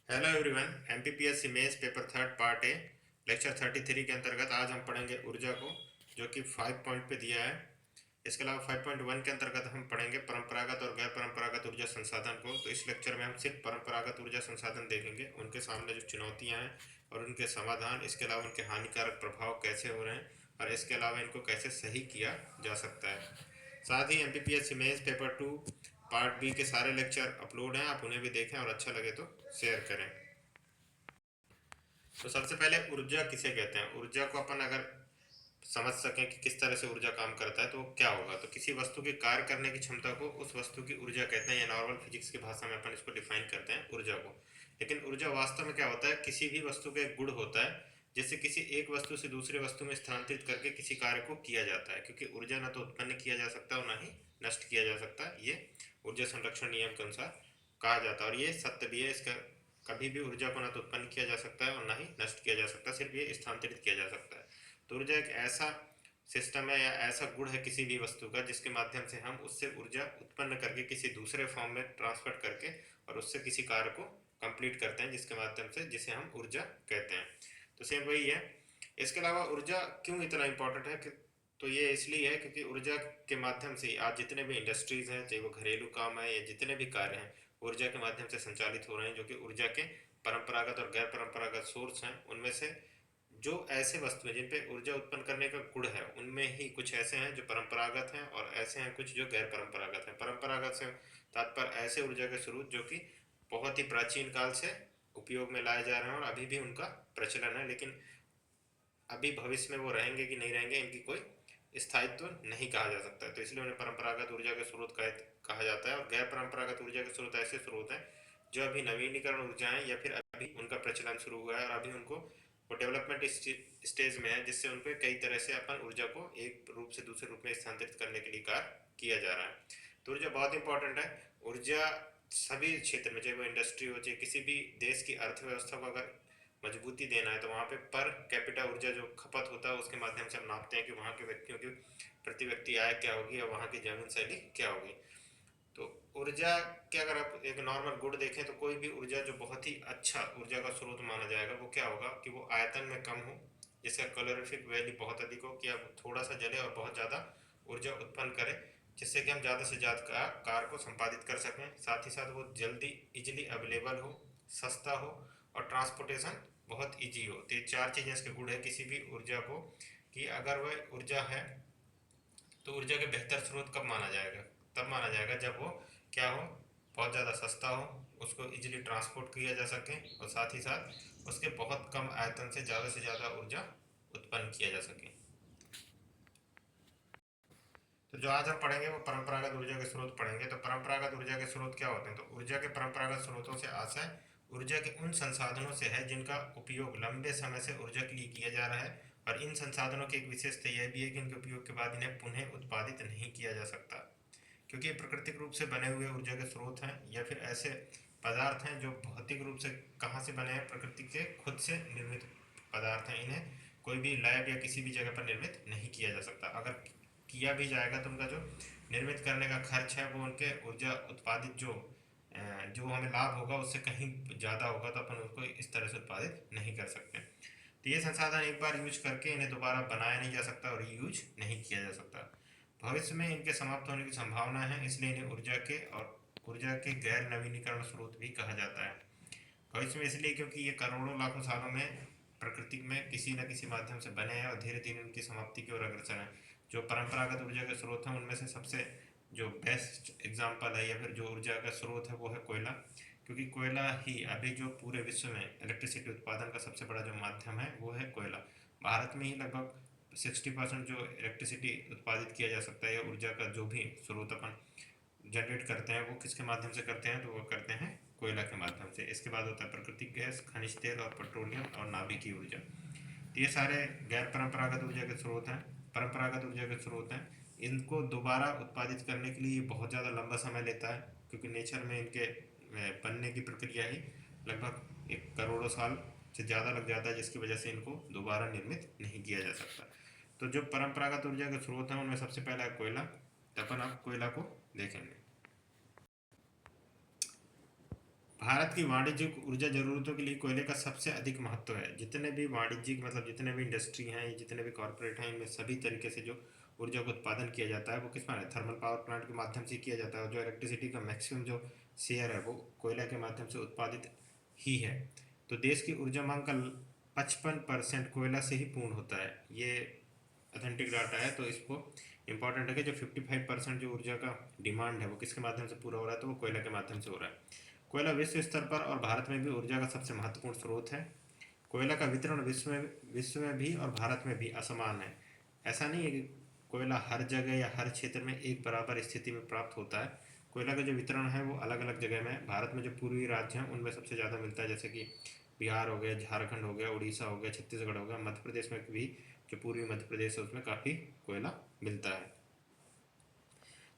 Hello everyone, MPPS mains paper third part A lecture 33 के अंतर्गत आज हम पढ़ेंगे ऊर्जा को, जो कि 5 पॉइंट पे दिया है। इसके अलावा 5.1 के अंतर्गत हम पढ़ेंगे परंपरागत और गैर परंपरागत ऊर्जा संसाधन को। तो इस लेक्चर में हम सिर्फ परंपरागत ऊर्जा संसाधन देखेंगे, उनके सामने जो चुनौतियां हैं और उनके समाधान, इसके अलावा उनके हानिकारक प्रभाव कैसे हो रहे हैं और इसके अलावा इनको कैसे सही किया जा सकता है। साथ ही MPPS mains paper 2 part B के सारे लेक्चर अपलोड हैं, आप उन्हें भी देखें और अच्छा लगे तो शेयर करें। तो सबसे पहले ऊर्जा किसे कहते हैं। ऊर्जा को अपन अगर समझ सकें कि किस तरह से ऊर्जा काम करता है तो क्या होगा, तो किसी वस्तु की कार्य करने की क्षमता को उस वस्तु की ऊर्जा कहते हैं, या नॉर्मल फिजिक्स की भाषा में अपन इसको डिफाइन करते हैं ऊर्जा को। लेकिन ऊर्जा वास्तव में क्या होता है, किसी भी वस्तु का एक गुण होता है जिससे किसी एक वस्तु से दूसरे वस्तु में स्थानांतरित करके किसी कार्य को किया जाता है, क्योंकि ऊर्जा न तो उत्पन्न किया जा सकता और न ही नष्ट किया जा सकता। ये ऊर्जा संरक्षण नियम के अनुसार कहा जाता है और ये सत्य भी है। इसका कभी भी ऊर्जा को न तो उत्पन्न किया जा सकता है और ना ही नष्ट किया जा सकता, सिर्फ ये स्थानांतरित किया जा सकता है। तो ऊर्जा एक ऐसा सिस्टम है या ऐसा गुण है किसी भी वस्तु का जिसके माध्यम से हम उससे ऊर्जा उत्पन्न करके किसी दूसरे फॉर्म में ट्रांसफर करके और उससे किसी कार्य को कंप्लीट करते हैं, जिसके माध्यम से जिसे हम ऊर्जा कहते हैं। तो सेम वही है। इसके अलावा ऊर्जा क्यों इतना इम्पोर्टेंट है कि, तो ये इसलिए है क्योंकि ऊर्जा के माध्यम से आज जितने भी इंडस्ट्रीज हैं, चाहे वो घरेलू काम है या जितने भी कार्य हैं, ऊर्जा के माध्यम से संचालित हो रहे हैं, जो कि ऊर्जा के परंपरागत और गैर परंपरागत सोर्स हैं। उनमें से जो ऐसे वस्तुएं जिन पे ऊर्जा उत्पन्न करने का गुण है, उनमें ही कुछ ऐसे हैं जो परंपरागत हैं और ऐसे हैं कुछ जो गैर परंपरागत हैं। परंपरागत से तात्पर्य ऐसे ऊर्जा के स्रोत जो कि बहुत ही प्राचीन काल से उपयोग में लाए जा रहे हैं और अभी भी उनका प्रचलन है, लेकिन अभी भविष्य में वो रहेंगे कि नहीं रहेंगे इनकी कोई स्थायित्व नहीं कहा जा सकता है। तो इसलिए उन्हें परंपरागत ऊर्जा के स्रोत कहा जाता है। और गैर परंपरागत ऊर्जा के स्रोत ऐसे स्रोत हैं जो अभी नवीनीकरण ऊर्जाएं या फिर अभी उनका प्रचलन शुरू हुआ है और अभी उनको वो डेवलपमेंट स्टेज में है, जिससे उन पर कई तरह से अपन ऊर्जा को एक रूप से दूसरे रूप में स्थानांतरित करने के लिए कार्य किया जा रहा है। तो ऊर्जा बहुत इंपॉर्टेंट है। ऊर्जा सभी क्षेत्र में, चाहे वो इंडस्ट्री हो, चाहे किसी भी देश की अर्थव्यवस्था को अगर मजबूती देना है, तो वहाँ पे पर कैपिटा ऊर्जा जो खपत होता है उसके माध्यम से हम नापते हैं कि वहाँ के व्यक्तियों की प्रति व्यक्ति आय क्या होगी और वहाँ की जीवन शैली क्या होगी। तो ऊर्जा के अगर आप एक नॉर्मल गुण देखें तो कोई भी ऊर्जा जो बहुत ही अच्छा ऊर्जा का स्रोत माना जाएगा वो क्या होगा कि वो आयतन में कम हो, जिसका कैलोरीफिक वैल्यू बहुत अधिक हो, कि अब थोड़ा सा जले और बहुत ज़्यादा ऊर्जा उत्पन्न करे, जिससे कि हम ज़्यादा से ज़्यादा कार्य को संपादित कर सकें। साथ ही साथ वो जल्दी इजिली अवेलेबल हो, सस्ता हो और ट्रांसपोर्टेशन बहुत इजी हो। तो ये चार चीज़ें इसके गुण है किसी भी ऊर्जा को, कि अगर वह ऊर्जा है तो ऊर्जा के बेहतर स्रोत कब माना जाएगा, तब माना जाएगा जब वो क्या हो, बहुत ज़्यादा सस्ता हो, उसको इजीली ट्रांसपोर्ट किया जा सके और साथ ही साथ उसके बहुत कम आयतन से ज़्यादा ऊर्जा उत्पन्न किया जा सके। तो जो आज हम पढ़ेंगे वो परंपरागत ऊर्जा के स्रोत पढ़ेंगे। तो परंपरागत ऊर्जा के स्रोत क्या होते हैं, तो ऊर्जा के परंपरागत स्रोतों से आशय ऊर्जा के उन संसाधनों से है जिनका उपयोग लंबे समय से ऊर्जा के लिए किया जा रहा है, और इन संसाधनों की एक विशेषता यह भी है कि इनके उपयोग के बाद इन्हें पुनः उत्पादित नहीं किया जा सकता, क्योंकि ये प्राकृतिक रूप से बने हुए ऊर्जा के स्रोत हैं या फिर ऐसे पदार्थ हैं जो भौतिक रूप से कहाँ से बने हैं, प्रकृति के खुद से निर्मित पदार्थ हैं। इन्हें कोई भी लैब या किसी भी जगह पर निर्मित नहीं किया जा सकता। अगर किया भी जाएगा तो उनका जो निर्मित करने का खर्च है वो उनके ऊर्जा उत्पादित जो हमें लाभ होगा उससे कहीं ज़्यादा होगा, तो अपन उसको इस तरह से उत्पादित नहीं कर सकते। तो ये संसाधन एक बार यूज करके इन्हें दोबारा बनाया नहीं जा सकता और यूज नहीं किया जा सकता। भविष्य में इनके समाप्त होने की संभावना है, इसलिए इन्हें ऊर्जा के गैर नवीनीकरण स्रोत भी कहा जाता है। भविष्य में इसलिए क्योंकि ये करोड़ों लाखों सालों में प्रकृति में किसी न किसी माध्यम से बने हैं और धीरे धीरे उनकी समाप्ति की ओर अग्रसर है। जो परंपरागत ऊर्जा के स्रोत हैं उनमें से सबसे जो बेस्ट एग्जाम्पल है या फिर जो ऊर्जा का स्रोत है वो है कोयला, क्योंकि कोयला ही अभी जो पूरे विश्व में इलेक्ट्रिसिटी उत्पादन का सबसे बड़ा जो माध्यम है वो है कोयला। भारत में ही लगभग 60% जो इलेक्ट्रिसिटी उत्पादित किया जा सकता है या ऊर्जा का जो भी स्रोत अपन जनरेट करते हैं वो किसके माध्यम से करते हैं, तो वो करते हैं कोयला के माध्यम से। इसके बाद होता है प्राकृतिक गैस, खनिज तेल और पेट्रोलियम और नाभिकीय ऊर्जा। तो ये सारे गैर परंपरागत ऊर्जा के स्रोत हैं। परंपरागत ऊर्जा के स्रोत हैं, इनको दोबारा उत्पादित करने के लिए बहुत ज़्यादा लंबा समय लेता है, क्योंकि नेचर में इनके बनने की प्रक्रिया ही लगभग 1 करोड़ साल से ज़्यादा लग जाता है, जिसकी वजह से इनको दोबारा निर्मित नहीं किया जा सकता। तो जो परंपरागत ऊर्जा के स्रोत हैं उनमें सबसे पहला है कोयला। तो अपन आप कोयला को देखेंगे। भारत की वाणिज्यिक ऊर्जा जरूरतों के लिए कोयले का सबसे अधिक महत्व है। जितने भी वाणिज्यिक मतलब जितने भी इंडस्ट्री हैं, जितने भी कॉरपोरेट हैं, इनमें सभी तरीके से जो ऊर्जा का उत्पादन किया जाता है वो किस में थर्मल पावर प्लांट के माध्यम से किया जाता है। और जो इलेक्ट्रिसिटी का मैक्सिमम जो शेयर है वो कोयला के माध्यम से उत्पादित ही है। तो देश की ऊर्जा मांग का 55% कोयला से ही पूर्ण होता है। ये ऑथेंटिक डाटा है, तो इसको इंपॉर्टेंट है कि जो 55% जो ऊर्जा का डिमांड है वो किसके माध्यम से पूरा हो रहा है, तो वो कोयला के माध्यम से हो रहा है। कोयला विश्व स्तर पर और भारत में भी ऊर्जा का सबसे महत्वपूर्ण स्रोत है। कोयला का वितरण विश्व में भी और भारत में भी असमान है। ऐसा नहीं है कि कोयला हर जगह या हर क्षेत्र में एक बराबर स्थिति में प्राप्त होता है। कोयला का जो वितरण है वो अलग अलग जगह में है। भारत में जो पूर्वी राज्य हैं उनमें सबसे ज़्यादा मिलता है, जैसे कि बिहार हो गया, झारखंड हो गया, उड़ीसा हो गया, छत्तीसगढ़ हो गया। मध्य प्रदेश में भी जो पूर्वी मध्य प्रदेश है उसमें काफ़ी कोयला मिलता है।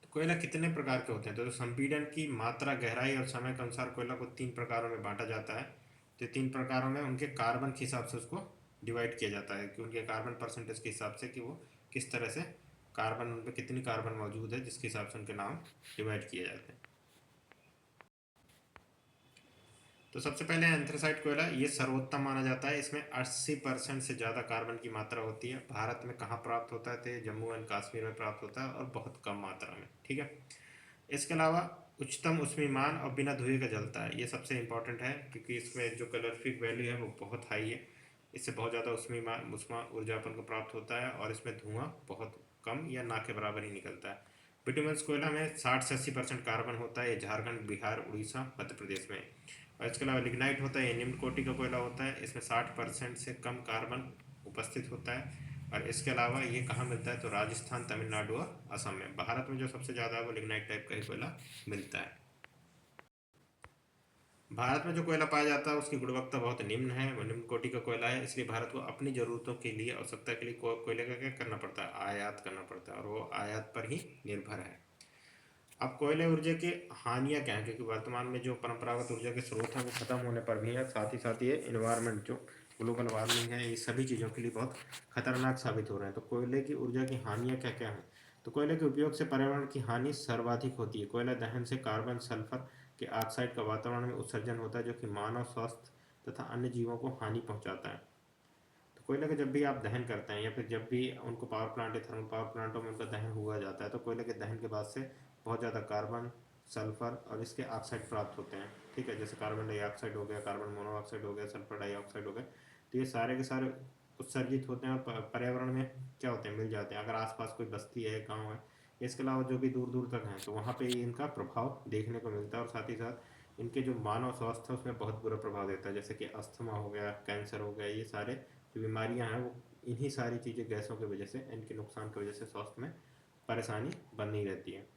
तो कोयला कितने प्रकार के होते हैं, तो संपीड़न की मात्रा, गहराई और समय के अनुसार कोयला को 3 प्रकारों में बांटा जाता है। तो 3 प्रकारों में उनके कार्बन के हिसाब से उसको डिवाइड किया जाता है कि उनके कार्बन परसेंटेज के हिसाब से कि वो किस तरह से कार्बन, उन पर कितनी कार्बन मौजूद है, जिसके हिसाब से उनके नाम डिवाइड किए जाते हैं। तो सबसे पहले एंथ्रासाइट कोयला, ये सर्वोत्तम माना जाता है। इसमें 80% से ज़्यादा कार्बन की मात्रा होती है। भारत में कहाँ प्राप्त होता है, तो जम्मू एंड कश्मीर में प्राप्त होता है और बहुत कम मात्रा में। ठीक है। इसके अलावा उच्चतम ऊष्मीमान और बिना धुएं का जलता है। ये सबसे इम्पोर्टेंट है क्योंकि इसमें जो कैलोरीफिक वैल्यू है वो बहुत हाई है। इससे बहुत ज़्यादा ऊष्मीमान ऊष्मा ऊर्जा अपन को प्राप्त होता है और इसमें धुआं बहुत कम या ना के बराबर ही निकलता है। बिटुमिनस कोयला में 60 से 80% कार्बन होता है। ये झारखंड, बिहार, उड़ीसा, मध्य प्रदेश में। और इसके अलावा लिग्नाइट होता है, ये निम्न कोटि का कोयला होता है। इसमें 60% से कम कार्बन उपस्थित होता है। और इसके अलावा ये कहाँ मिलता है, तो राजस्थान, तमिलनाडु और असम में। भारत में जो सबसे ज़्यादा है वो लिग्नाइट टाइप का ही कोयला मिलता है। भारत में जो कोयला पाया जाता है उसकी गुणवत्ता बहुत निम्न है, वो निम्न कोटि का कोयला है। इसलिए भारत को अपनी ज़रूरतों के लिए, आवश्यकता के लिए कोयले का क्या करना पड़ता है, आयात करना पड़ता है, और वो आयात पर ही निर्भर है। अब कोयले ऊर्जा की हानियाँ क्या हैं, क्योंकि वर्तमान में जो परंपरागत ऊर्जा के स्रोत हैं वो खत्म होने पर भी है, साथ ही ये इन्वायरमेंट जो ग्लोबल वार्मिंग है, ये सभी चीज़ों के लिए बहुत खतरनाक साबित हो रहे हैं। तो कोयले की ऊर्जा की हानियाँ क्या क्या हैं, तो कोयले के उपयोग से पर्यावरण की हानि सर्वाधिक होती है। कोयला दहन से कार्बन, सल्फर के ऑक्साइड का वातावरण में उत्सर्जन होता है, जो कि मानव स्वास्थ्य तथा अन्य जीवों को हानि पहुंचाता है। तो कोयले का जब भी आप दहन करते हैं या फिर जब भी उनको पावर प्लांट या थर्मल पावर प्लांटों में उनका दहन हुआ जाता है, तो कोयले के दहन के बाद से बहुत ज़्यादा कार्बन, सल्फर और इसके ऑक्साइड प्राप्त होते हैं। ठीक है, जैसे कार्बन डाइऑक्साइड हो गया, कार्बन मोनोऑक्साइड हो गया, सल्फर डाइऑक्साइड हो गया। तो ये सारे के सारे उत्सर्जित होते हैं और पर्यावरण में क्या होते हैं, मिल जाते हैं। अगर आसपास कोई बस्ती है, गाँव है, इसके अलावा जो भी दूर दूर तक हैं, तो वहाँ पे इनका प्रभाव देखने को मिलता है। और साथ ही साथ इनके जो मानव स्वास्थ्य है उसमें बहुत बुरा प्रभाव देता है, जैसे कि अस्थमा हो गया, कैंसर हो गया। ये सारे जो बीमारियां हैं वो इन्हीं सारी चीज़ें, गैसों की वजह से, इनके नुकसान की वजह से स्वास्थ्य में परेशानी बनी रहती है।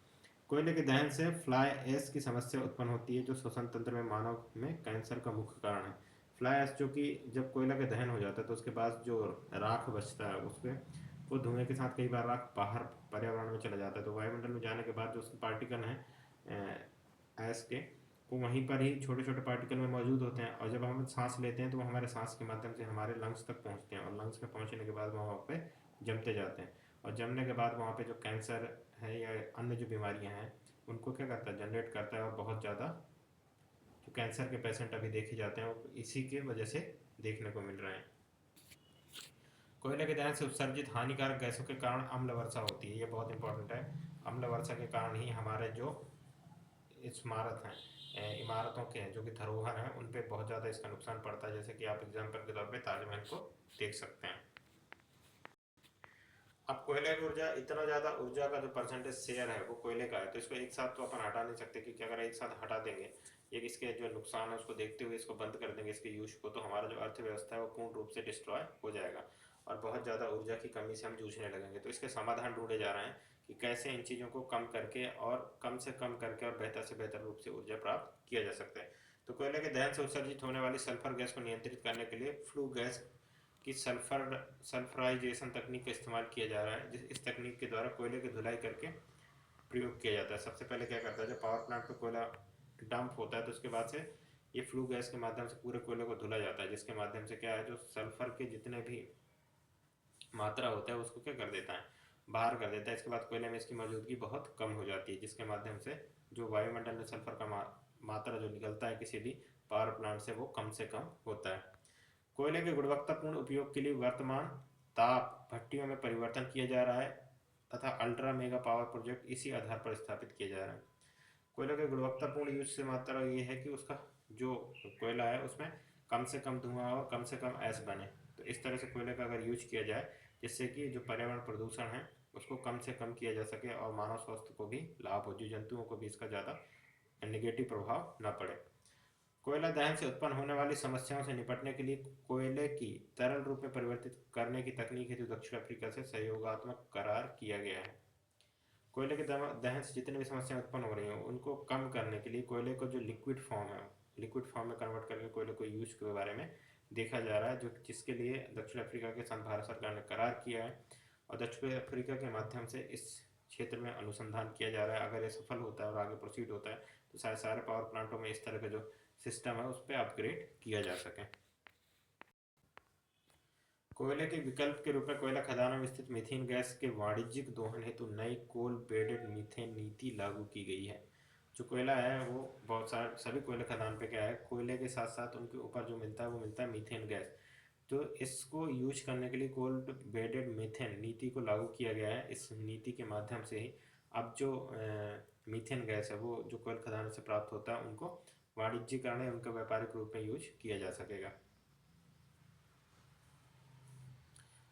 कोयले के दहन से फ्लाई ऐश की समस्या उत्पन्न होती है, जो श्वसन तंत्र में मानव में कैंसर का मुख्य कारण है। फ्लाई ऐश, जो कि जब कोयला का दहन हो जाता है तो उसके बाद जो राख बचता है उसमें वो धुएं के साथ कई बार राख बाहर पर्यावरण में चला जाता है। तो वायुमंडल में जाने के बाद जो उसके पार्टिकल हैं ऐश के, वो वहीं पर ही छोटे छोटे पार्टिकल में मौजूद होते हैं। और जब हम सांस लेते हैं तो वो हमारे सांस के माध्यम से हमारे लंग्स तक पहुंचते हैं, और लंग्स में पहुंचने के बाद वहाँ पे जमते जाते हैं। और जमने के बाद वहाँ पे जो कैंसर है या अन्य जो बीमारियाँ हैं उनको क्या करता है, जनरेट करता है। और बहुत ज़्यादा जो कैंसर के पेशेंट अभी देखे जाते हैं वो इसी के वजह से देखने को मिल रहे हैं। कोयले के दहन से उत्सर्जित हानिकारक गैसों के कारण अम्ल वर्षा होती है। ये बहुत इंपॉर्टेंट है। अम्ल वर्षा के कारण ही हमारे जो इमारत हैं, इमारतों के हैं, जो कि धरोहर हैं, उन पे बहुत ज़्यादा इसका नुकसान पड़ता है। जैसे कि आप एग्जाम्पल के तौर पे ताजमहल को देख सकते हैं। अब कोयले की ऊर्जा, इतना ज़्यादा ऊर्जा का जो परसेंटेज शेयर है वो कोयले का है, तो इसको एक साथ तो अपन हटा नहीं सकते, क्योंकि अगर एक साथ हटा देंगे, एक इसके जो नुकसान है उसको देखते हुए इसको बंद कर देंगे इसके यूज को, तो हमारा जो अर्थव्यवस्था है वो पूर्ण रूप से डिस्ट्रॉय हो जाएगा और बहुत ज़्यादा ऊर्जा की कमी से हम जूझने लगेंगे। तो इसके समाधान ढूंढे जा रहे हैं कि कैसे इन चीज़ों को कम करके और कम से कम करके और बेहतर से बेहतर रूप से ऊर्जा प्राप्त किया जा सकता है। तो कोयले के दहन से उत्सर्जित होने वाली सल्फर गैस को नियंत्रित करने के लिए फ्लू गैस की सल्फराइजेशन तकनीक का इस्तेमाल किया जा रहा है। इस तकनीक के द्वारा कोयले की धुलाई करके प्रयोग किया जाता है। सबसे पहले क्या करता है, जब पावर प्लांट पे कोयला डंप होता है तो उसके बाद से ये फ्लू गैस के माध्यम से पूरे कोयले को धुला जाता है, जिसके माध्यम से क्या है, जो सल्फर के जितने भी मात्रा होता है उसको क्या कर देता है, बाहर कर देता है। इसके बाद कोयले में इसकी मौजूदगी बहुत कम हो जाती है, जिसके माध्यम से जो वायुमंडल में सल्फर का मात्रा जो निकलता है किसी भी पावर प्लांट से वो कम से कम होता है। कोयले के गुणवत्तापूर्ण उपयोग के लिए वर्तमान ताप भट्टियों में परिवर्तन किया जा रहा है तथा अल्ट्रा मेगा पावर प्रोजेक्ट इसी आधार पर स्थापित किए जा रहे हैं। कोयले के गुणवत्तापूर्ण यूज से मात्रा ये है कि उसका जो कोयला है उसमें कम से कम धुआं और कम से कम ऐश बने। तो इस तरह से कोयले का अगर यूज किया जाए जिससे कि जो पर्यावरण प्रदूषण है उसको कम से कम किया जा सके और मानव स्वास्थ्य को भी लाभ हो, जीव जंतुओं को भी इसका ज़्यादा नेगेटिव प्रभाव न पड़े। कोयला दहन से उत्पन्न होने वाली समस्याओं से निपटने के लिए कोयले की तरल रूप में परिवर्तित करने की तकनीक हेतु दक्षिण अफ्रीका से सहयोगात्मक करार किया गया है। कोयले के दहन से जितनी भी समस्याएं उत्पन्न हो रही हैं उनको कम करने के लिए कोयले को जो लिक्विड फॉर्म में कन्वर्ट करके कोयले को यूज के बारे में देखा जा रहा है, जो जिसके लिए दक्षिण अफ्रीका के साथ भारत सरकार ने करार किया है और दक्षिण अफ्रीका के माध्यम से इस क्षेत्र में अनुसंधान किया जा रहा है। अगर ये सफल होता है और आगे प्रोसीड होता है तो शायद सारे पावर प्लांटों में इस तरह का जो सिस्टम है उस पर अपग्रेड किया जा सके। कोयले के विकल्प के रूप में कोयला खदानों में स्थित मीथेन गैस के वाणिज्यिक दोहन हेतु नई कोल बेडेड मीथेन नीति लागू की गई है। जो कोयला है वो बहुत सारे सभी कोयले खदान पे क्या है, कोयले के साथ साथ उनके ऊपर जो मिलता है वो मिलता है मीथेन गैस। तो इसको यूज करने के लिए कोल्ड बेडेड मीथेन नीति को लागू किया गया है। इस नीति के माध्यम से ही अब जो मीथेन गैस है वो जो कोयल खदान से प्राप्त होता है उनको वाणिज्यिकरण या उनका व्यापारिक रूप में यूज किया जा सकेगा।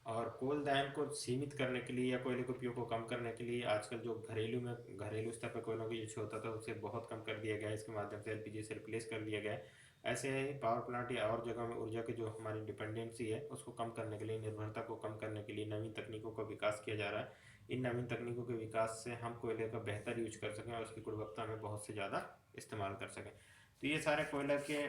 और कोल दहन को सीमित करने के लिए या कोयले के उपयोग को कम करने के लिए आजकल जो घरेलू स्तर पर कोयलों का यूज होता था उसे बहुत कम कर दिया गया है। इसके माध्यम से एलपीजी से रिप्लेस कर दिया गया है। ऐसे ही पावर प्लांट या और जगह में ऊर्जा की जो हमारी डिपेंडेंसी है उसको कम करने के लिए, निर्भरता को कम करने के लिए नवीन तकनीकों का विकास किया जा रहा है। इन नवीन तकनीकों के विकास से हम कोयले का बेहतर यूज कर सकें और उसकी गुणवत्ता में बहुत से ज़्यादा इस्तेमाल कर सकें। तो ये सारे कोयले के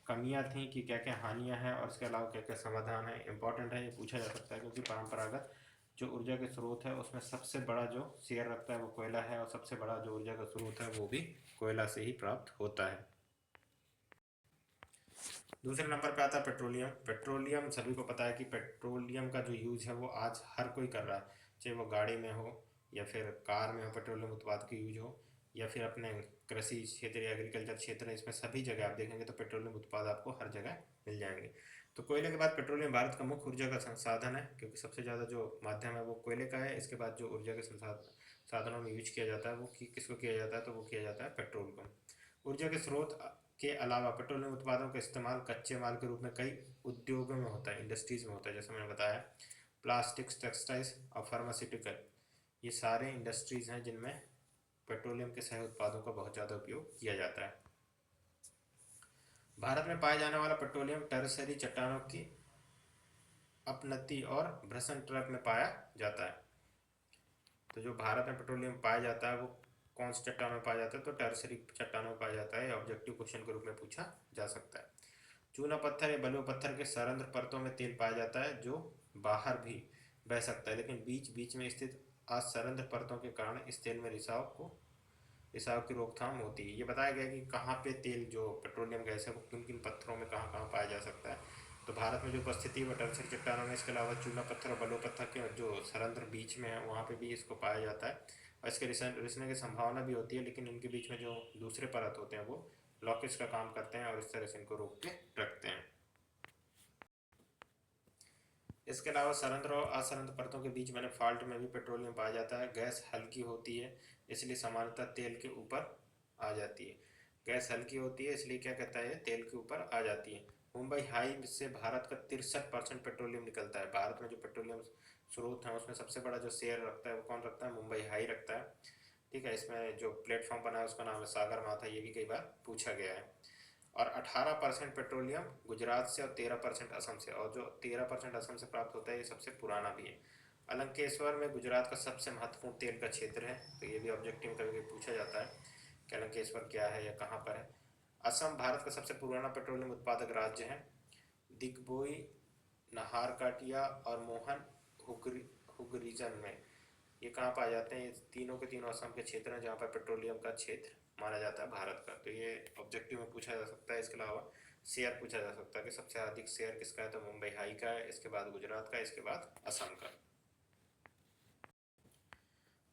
कमियां थी कि क्या क्या हानियां हैं और इसके अलावा क्या क्या समाधान है, इंपॉर्टेंट है, ये पूछा जा सकता है क्योंकि परंपरागत जो ऊर्जा के स्रोत है उसमें सबसे बड़ा जो शेयर रखता है वो कोयला है और सबसे बड़ा जो ऊर्जा का स्रोत है वो भी कोयला से ही प्राप्त होता है। दूसरे नंबर पे आता है पेट्रोलियम। पेट्रोलियम सभी को पता है कि पेट्रोलियम का जो यूज है वो आज हर कोई कर रहा है, चाहे वो गाड़ी में हो या फिर कार में हो, पेट्रोलियम उत्पाद की यूज हो या फिर अपने कृषि क्षेत्र या एग्रीकल्चर क्षेत्र है, इसमें सभी जगह आप देखेंगे तो पेट्रोलियम उत्पाद आपको हर जगह मिल जाएंगे। तो कोयले के बाद पेट्रोलियम भारत का मुख्य ऊर्जा का संसाधन है क्योंकि सबसे ज़्यादा जो माध्यम है वो कोयले का है। इसके बाद जो ऊर्जा के साधनों में यूज किया जाता है वो किसको किया जाता है, तो वो किया जाता है पेट्रोल को। ऊर्जा के स्रोत के अलावा पेट्रोलियम उत्पादों का इस्तेमाल कच्चे माल के रूप में कई उद्योगों में होता है, इंडस्ट्रीज में होता है। जैसे मैंने बताया प्लास्टिक्स, टेक्सटाइल्स और फार्मास्यूटिकल, ये सारे इंडस्ट्रीज हैं जिनमें पेट्रोलियम के सह उत्पादों का बहुत ज़्यादा उपयोग किया जाता है। भारत में पाए जाने वाला पेट्रोलियम टर्सरी चट्टानों की अपनति और भ्रसन ट्रैप में पाया जाता है। तो जो भारत में पेट्रोलियम पाया जाता है वो कौन सी चट्टानों में पाया जाता है, तो टर्सरी चट्टानों में पाया जाता है। ऑब्जेक्टिव क्वेश्चन के रूप में पूछा जा सकता है। चूना पत्थर या बलुआ पत्थर के सरंध्र परतों में तेल पाया जाता है जो बाहर भी बह सकता है, लेकिन बीच बीच में स्थित असरंध्र परतों के कारण इस तेल में रिसाव की रोकथाम होती है। ये बताया गया कि कहाँ पे तेल जो पेट्रोलियम गैस है वो किन किन पत्थरों में कहाँ कहाँ पाया जा सकता है। तो भारत में जो उपस्थिति है वो टर्सरी चट्टानों में, इसके अलावा चूना पत्थर और बलुआ पत्थर के जो सरंध्र बीच में है वहाँ पे भी इसको पाया जाता है और इसके रिसने की संभावना भी होती है, लेकिन इनके बीच में जो दूसरे परत होते हैं वो ब्लॉकेज का काम करते हैं और इस तरह से इनको रोक के रखते हैं। इसके अलावा सरंध्र और असरंध्र परतों के बीच बने फॉल्ट में भी पेट्रोलियम पाया जाता है। गैस हल्की होती है इसलिए सामान्यतः तेल के ऊपर आ जाती है। गैस हल्की होती है इसलिए क्या कहता है, तेल के ऊपर आ जाती है। मुंबई हाई से भारत का 63% पेट्रोलियम निकलता है। भारत में जो पेट्रोलियम स्रोत है उसमें सबसे बड़ा जो शेयर रखता है वो कौन रखता है, मुंबई हाई रखता है। ठीक है, इसमें जो प्लेटफॉर्म बना है उसका नाम है सागर माथा, ये भी कई बार पूछा गया है। और 18% पेट्रोलियम गुजरात से और 13% असम से, और जो 13% असम से प्राप्त होता है ये सबसे पुराना भी है। अलंकेश्वर में गुजरात का सबसे महत्वपूर्ण तेल का क्षेत्र है, तो ये भी ऑब्जेक्टिव कभी कभी पूछा जाता है कि अलंकेश्वर क्या है या कहाँ पर है। असम भारत का सबसे पुराना पेट्रोलियम उत्पादक राज्य है। दिग्बोई, नाहरकटिया और मोहन हुगरीजन में ये कहाँ पाए जाते हैं, ये तीनों के तीनों असम के क्षेत्र हैं जहाँ पर पेट्रोलियम का क्षेत्र माना जाता है भारत का। तो ये ऑब्जेक्टिव में पूछा जा सकता है। इसके अलावा शेयर पूछा जा सकता है कि सबसे अधिक शेयर किसका है, तो मुंबई हाई का है, इसके बाद गुजरात का, इसके बाद असम का।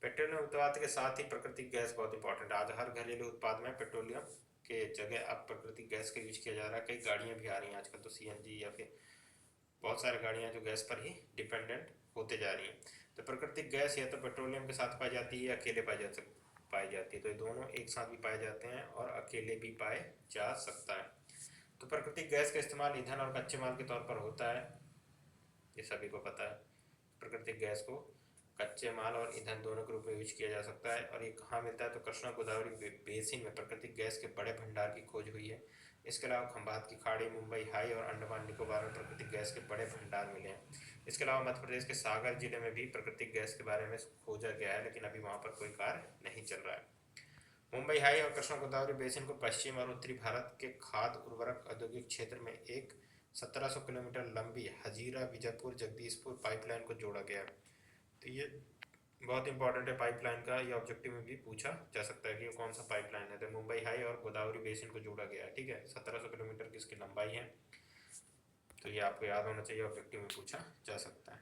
पेट्रोलियम उत्पाद के साथ ही प्राकृतिक गैस बहुत इंपॉर्टेंट है। आज हर घरेलू उत्पाद में पेट्रोलियम के जगह अब प्राकृतिक गैस का यूज किया जा रहा है। कई गाड़ियाँ भी आ रही हैं आजकल तो सीएनजी या फिर बहुत सारी गाड़ियाँ जो गैस पर ही डिपेंडेंट होते जा रही हैं। तो प्राकृतिक गैस या तो पेट्रोलियम के साथ पाई जाती है या अकेले पाई जाती है। तो ये दोनों एक साथ भी पाए जाते हैं और अकेले भी पाए जा सकता है। तो प्राकृतिक गैस का इस्तेमाल ईंधन और कच्चे माल के तौर पर होता है, ये सभी को पता है। प्राकृतिक गैस को कच्चे माल और ईंधन दोनों के रूप में यूज किया जा सकता है। और ये कहाँ मिलता है, तो कृष्णा गोदावरी बेसिन में प्राकृतिक गैस के बड़े भंडार की खोज हुई है। इसके अलावा खंभात की खाड़ी, मुंबई हाई और अंडमान निकोबार में प्राकृतिक गैस के बड़े भंडार मिले हैं। इसके अलावा मध्य प्रदेश के सागर जिले में भी प्राकृतिक गैस के बारे में खोजा गया है, लेकिन अभी वहाँ पर कोई कार्य नहीं चल रहा है। मुंबई हाई और कृष्णा गोदावरी बेसिन को पश्चिम और उत्तरी भारत के खाद्य उर्वरक औद्योगिक क्षेत्र में एक 1700 किलोमीटर लंबी हजीरा बीजापुर जगदीशपुर पाइपलाइन को जोड़ा गया। तो ये बहुत इंपॉर्टेंट है पाइपलाइन का, ये ऑब्जेक्टिव में भी पूछा जा सकता है कि कौन सा पाइपलाइन है। तो मुंबई हाई और गोदावरी बेसिन को जोड़ा गया है, ठीक है। 1700 किलोमीटर की इसकी लंबाई है, तो ये आपको याद होना चाहिए, ऑब्जेक्टिव में पूछा जा सकता है।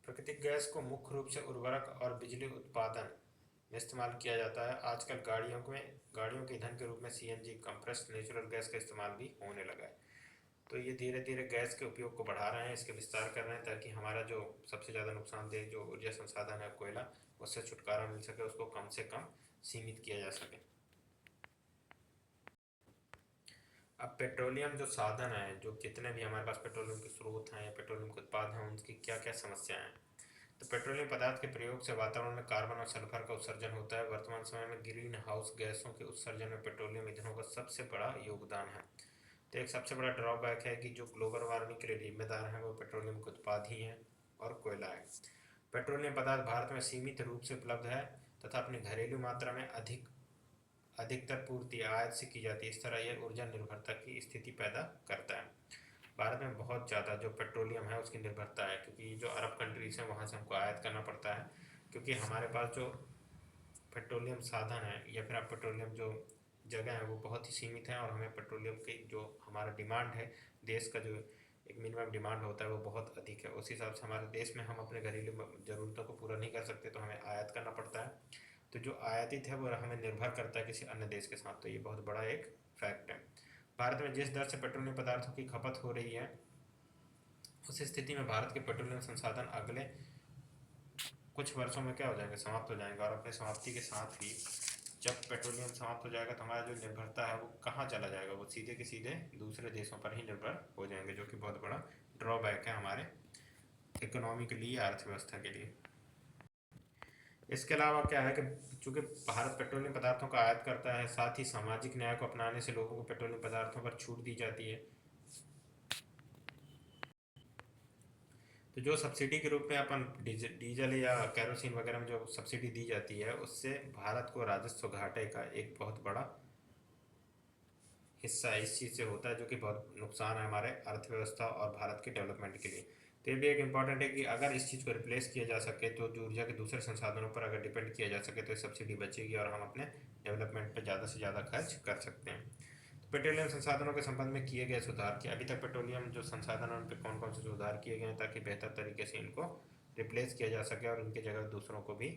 प्राकृतिक गैस को मुख्य रूप से उर्वरक और बिजली उत्पादन में इस्तेमाल किया जाता है। आजकल गाड़ियों के ईंधन के रूप में सीएनजी कंप्रेस्ड नेचुरल गैस का इस्तेमाल भी होने लगा है। तो ये धीरे धीरे गैस के उपयोग को बढ़ा रहे हैं, इसके विस्तार कर रहे हैं, ताकि हमारा जो सबसे ज़्यादा नुकसानदेह जो ऊर्जा संसाधन है कोयला, उससे छुटकारा मिल सके, उसको कम से कम सीमित किया जा सके। अब पेट्रोलियम जो साधन है, जो जितने भी हमारे पास पेट्रोलियम के स्रोत हैं या पेट्रोलियम के उत्पाद हैं, उनकी क्या क्या समस्याएं हैं। तो पेट्रोलियम पदार्थ के प्रयोग से वातावरण में कार्बन और सल्फर का उत्सर्जन होता है। वर्तमान समय में ग्रीन हाउस गैसों के उत्सर्जन में पेट्रोलियम ईंधनों का सबसे बड़ा योगदान है। तो एक सबसे बड़ा ड्रॉबैक है कि जो ग्लोबल वार्मिंग के लिए जिम्मेदार हैं वो पेट्रोलियम के उत्पाद ही हैं और कोयला है। पेट्रोलियम पदार्थ भारत में सीमित रूप से उपलब्ध है तथा अपनी घरेलू मात्रा में अधिकतर पूर्ति आयात से की जाती है। इस तरह यह ऊर्जा निर्भरता की स्थिति पैदा करता है। भारत में बहुत ज़्यादा जो पेट्रोलियम है उसकी निर्भरता है, क्योंकि जो अरब कंट्रीज़ हैं वहाँ से हमको आयात करना पड़ता है, क्योंकि हमारे पास जो पेट्रोलियम साधन है या फिर आप पेट्रोलियम जो जगह है वो बहुत ही सीमित है। और हमें पेट्रोलियम की जो हमारा डिमांड है, देश का जो एक मिनिमम डिमांड होता है वो बहुत अधिक है। उस हिसाब से हमारे देश में हम अपने घरेलू ज़रूरतों को पूरा नहीं कर सकते, तो हमें आयात करना पड़ता है। तो जो आयातित है वो हमें निर्भर करता है किसी अन्य देश के साथ। तो ये बहुत बड़ा एक फैक्ट है। भारत में जिस दर से पेट्रोलियम पदार्थों की खपत हो रही है, उस स्थिति में भारत के पेट्रोलियम संसाधन अगले कुछ वर्षों में क्या हो जाएंगे, समाप्त हो जाएंगे। और अपने समाप्ति के साथ ही जब पेट्रोलियम समाप्त हो जाएगा तो हमारा जो निर्भरता है वो कहाँ चला जाएगा, वो सीधे के सीधे दूसरे देशों पर ही निर्भर हो जाएंगे, जो कि बहुत बड़ा ड्रॉबैक है हमारे इकोनॉमी के लिए, अर्थव्यवस्था के लिए। इसके अलावा क्या है कि चूँकि भारत पेट्रोलियम पदार्थों का आयात करता है, साथ ही सामाजिक न्याय को अपनाने से लोगों को पेट्रोलियम पदार्थों पर छूट दी जाती है। तो जो सब्सिडी के रूप में अपन डीजल या कैरोसिन वगैरह में जो सब्सिडी दी जाती है, उससे भारत को राजस्व घाटे का एक बहुत बड़ा हिस्सा इस चीज़ से होता है, जो कि बहुत नुकसान है हमारे अर्थव्यवस्था और भारत के डेवलपमेंट के लिए। तो ये भी एक इम्पॉर्टेंट है कि अगर इस चीज़ को रिप्लेस किया जा सके, तो जो ऊर्जा के दूसरे संसाधनों पर अगर डिपेंड किया जा सके, तो सब्सिडी बचेगी और हम अपने डेवलपमेंट पर ज़्यादा से ज़्यादा खर्च कर सकते हैं। तो पेट्रोलियम संसाधनों के संबंध में किए गए सुधार कि अभी तक पेट्रोलियम जो संसाधन है उन पर कौन कौन से सुधार किए गए हैं, ताकि बेहतर तरीके से इनको रिप्लेस किया जा सके और उनकी जगह दूसरों को भी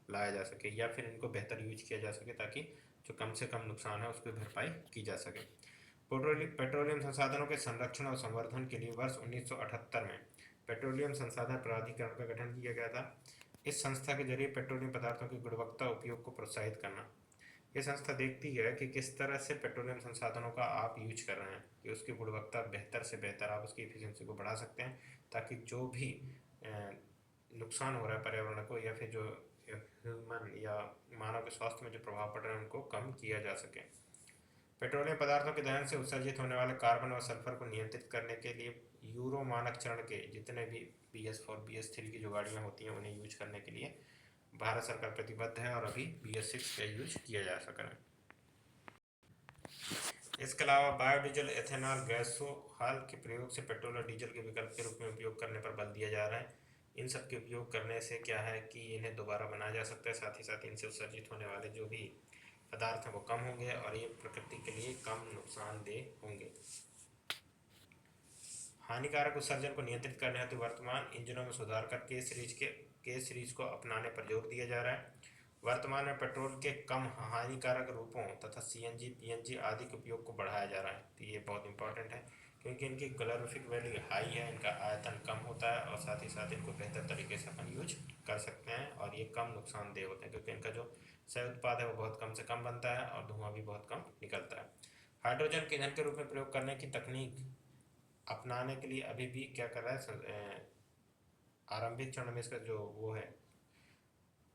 लाया जा सके, या फिर इनको बेहतर यूज किया जा सके, ताकि जो कम से कम नुकसान है उसकी भरपाई की जा सके। पेट्रोलियम संसाधनों के संरक्षण और संवर्धन के लिए वर्ष 1978 में पेट्रोलियम संसाधन प्राधिकरण का गठन किया गया था। इस संस्था के जरिए पेट्रोलियम पदार्थों की गुणवत्ता उपयोग को प्रोत्साहित करना। ये संस्था देखती है कि किस तरह से पेट्रोलियम संसाधनों का आप यूज कर रहे हैं, कि उसकी गुणवत्ता बेहतर से बेहतर, आप उसकी एफिशिएंसी को बढ़ा सकते हैं, ताकि जो भी नुकसान हो रहा है पर्यावरण को या फिर जो ह्यूमन या मानव के स्वास्थ्य में जो प्रभाव पड़ रहे हैं उनको कम किया जा सके। पेट्रोलियम पदार्थों के दहन से उत्सर्जित होने वाले कार्बन और सल्फर को नियंत्रित करने के लिए यूरो मानक चरण के जितने भी BS4 BS3 की जो गाड़ियाँ होती हैं उन्हें यूज करने के लिए भारत सरकार प्रतिबद्ध है, और अभी BS6 का यूज किया जा सका है। इसके अलावा बायोडीजल, एथेनॉल, गैसोहॉल के प्रयोग से पेट्रोल और डीजल के विकल्प के रूप में उपयोग करने पर बल दिया जा रहा है। इन सब के उपयोग करने से क्या है कि इन्हें दोबारा बनाया जा सकता है, साथ ही साथ इनसे उत्सर्जित होने वाले जो भी पदार्थ हैं वो कम होंगे और ये प्रकृति के लिए कम नुकसानदेह होंगे। हानिकारक उत्सर्जन को नियंत्रित करने हेतु वर्तमान इंजनों में सुधार कर के सीरीज को अपनाने पर जोर दिया जा रहा है। वर्तमान में पेट्रोल के कम हानिकारक रूपों तथा सीएनजी पीएनजी आदि के उपयोग को बढ़ाया जा रहा है। तो ये बहुत इंपॉर्टेंट है क्योंकि इनकी कैलोरीफिक वैल्यू हाई है, इनका आयतन कम होता है और साथ ही साथ इनको बेहतर तरीके से अपन यूज कर सकते हैं और ये कम नुकसानदेह होते हैं क्योंकि इनका जो सह उत्पाद है वो बहुत कम से कम बनता है और धुआं भी बहुत कम निकलता है। हाइड्रोजन के ईंधन के रूप में प्रयोग करने की तकनीक अपनाने के लिए अभी भी क्या कर रहा है, आरंभिक चरण में इसका जो वो है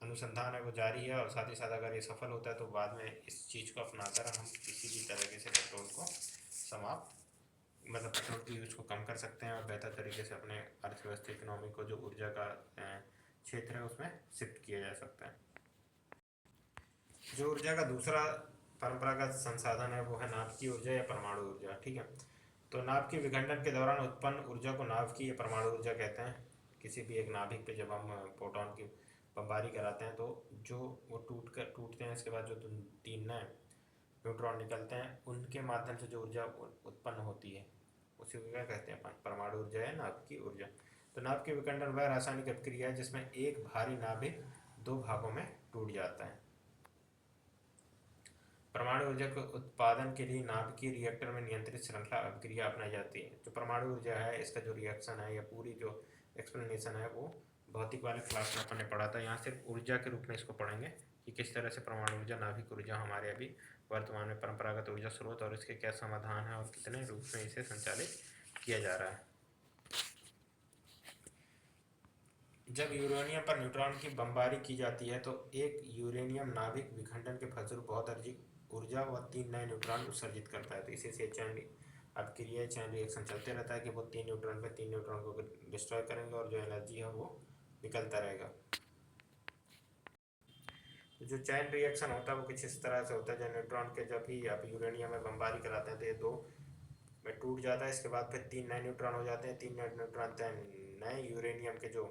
अनुसंधान है वो जारी है और साथ ही साथ अगर ये सफल होता है तो बाद में इस चीज़ को अपनाकर हम किसी भी तरीके से पेट्रोल को समाप्त मतलब पेट्रोल की यूज को कम कर सकते हैं और बेहतर तरीके से अपने अर्थव्यवस्था इकोनॉमी को जो ऊर्जा का क्षेत्र है उसमें शिफ्ट किया जा सकता है। जो ऊर्जा का दूसरा परंपरागत संसाधन है वो है नाभिकीय ऊर्जा या परमाणु ऊर्जा। ठीक है, तो नाभिकीय विखंडन के दौरान उत्पन्न ऊर्जा को नाभिकीय या परमाणु ऊर्जा कहते हैं। किसी भी एक नाभिक पे जब हम प्रोटॉन की बमबारी कराते हैं तो जो वो टूटते हैं, इसके बाद जो तीन नए न्यूट्रॉन निकलते हैं उनके माध्यम से जो ऊर्जा उत्पन्न होती है उसी को क्या कहते हैं अपन, परमाणु ऊर्जा या नाभिकीय ऊर्जा। तो नाभिकीय विखंडन वह रासायनिक अभिक्रिया है जिसमें एक भारी नाभिक दो भागों में टूट जाता है। परमाणु ऊर्जा के उत्पादन के लिए नाभिकीय रिएक्टर में नियंत्रित श्रृंखला अभिक्रिया अपनाई जाती है। जो परमाणु ऊर्जा है इसका जो रिएक्शन है या पूरी जो एक्सप्लेनेशन है वो भौतिक वाले क्लास में अपन ने पढ़ा था। यहाँ सिर्फ ऊर्जा के रूप में इसको पढ़ेंगे कि किस तरह से परमाणु ऊर्जा नाभिक ऊर्जा हमारे अभी वर्तमान में परंपरागत ऊर्जा स्रोत और इसके क्या समाधान है और कितने रूप में इसे संचालित किया जा रहा है। जब यूरेनियम पर न्यूट्रॉन की बमबारी की जाती है तो एक यूरेनियम नाभिक विखंडन के फलस्वरूप बहुत अधिक ऊर्जा व तीन नए न्यूट्रॉन उत्सर्जित करता है। तो इसी से चैन अभिक्रिया चैन रिएक्शन चलते रहता है कि वो तीन न्यूट्रॉन को डिस्ट्रॉय करेंगे और जो एनर्जी है वो निकलता रहेगा। तो जो चैन रिएक्शन होता है वो कुछ इस तरह से होता है, जो न्यूट्रॉन के जब भी आप यूरेनियम में बमबारी कराते हैं तो ये दो में टूट जाता है, इसके बाद फिर तीन नए न्यूट्रॉन हो जाते हैं, तीन नए न्यूट्रॉन नए यूरेनियम के जो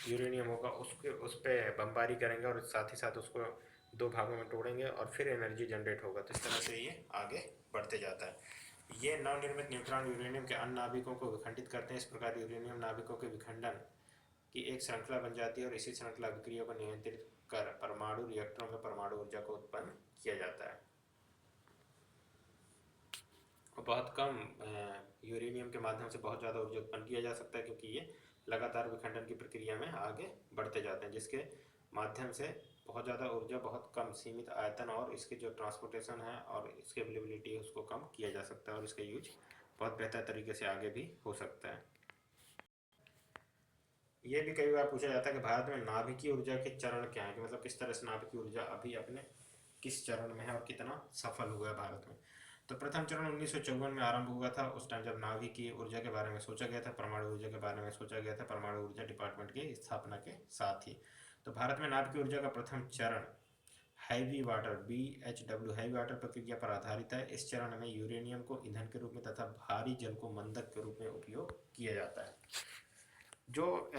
यूरेनियम होगा उसके उस पर बमबारी करेंगे और साथ ही साथ उसको दो भागों में तोड़ेंगे और फिर एनर्जी जनरेट होगा। तो इस तरह से ये आगे बढ़ते जाता है। ये नवनिर्मित न्यूट्रॉन यूरेनियम के अन्य नाभिकों को विखंडित करते हैं। इस प्रकार यूरेनियम नाभिकों के विखंडन की एक श्रृंखला बन जाती है और इसी श्रृंखला अभिक्रिया को नियंत्रित कर परमाणु रिएक्टरों में परमाणु ऊर्जा को उत्पन्न किया जाता है। और बहुत कम यूरेनियम के माध्यम से बहुत ज़्यादा ऊर्जा उत्पन्न किया जा सकता है क्योंकि ये लगातार विखंडन की प्रक्रिया में आगे बढ़ते जाते हैं, जिसके माध्यम से बहुत ज़्यादा ऊर्जा बहुत कम सीमित आयतन और इसके जो ट्रांसपोर्टेशन है और इसकी अवेलेबिलिटी है उसको कम किया जा सकता है और इसका यूज बहुत बेहतर तरीके से आगे भी हो सकता है। ये भी कई बार पूछा जाता है कि भारत में नाभिकीय ऊर्जा के चरण क्या है, कि मतलब किस तरह से नाभिकीय ऊर्जा अभी अपने किस चरण में है और कितना सफल हुआ है भारत में। तो प्रथम चरण 1954 में आरंभ हुआ था। उस टाइम जब नाभिकीय ऊर्जा के बारे में सोचा गया था, परमाणु ऊर्जा के बारे में सोचा गया था परमाणु ऊर्जा डिपार्टमेंट की स्थापना के साथ ही। तो भारत में नाभिकीय ऊर्जा का प्रथम चरण heavy water BHW heavy water प्रक्रिया पर आधारित है। इस चरण में यूरेनियम को ईंधन के रूप में तथा भारी जल को मंदक के रूप में उपयोग किया जाता है। जो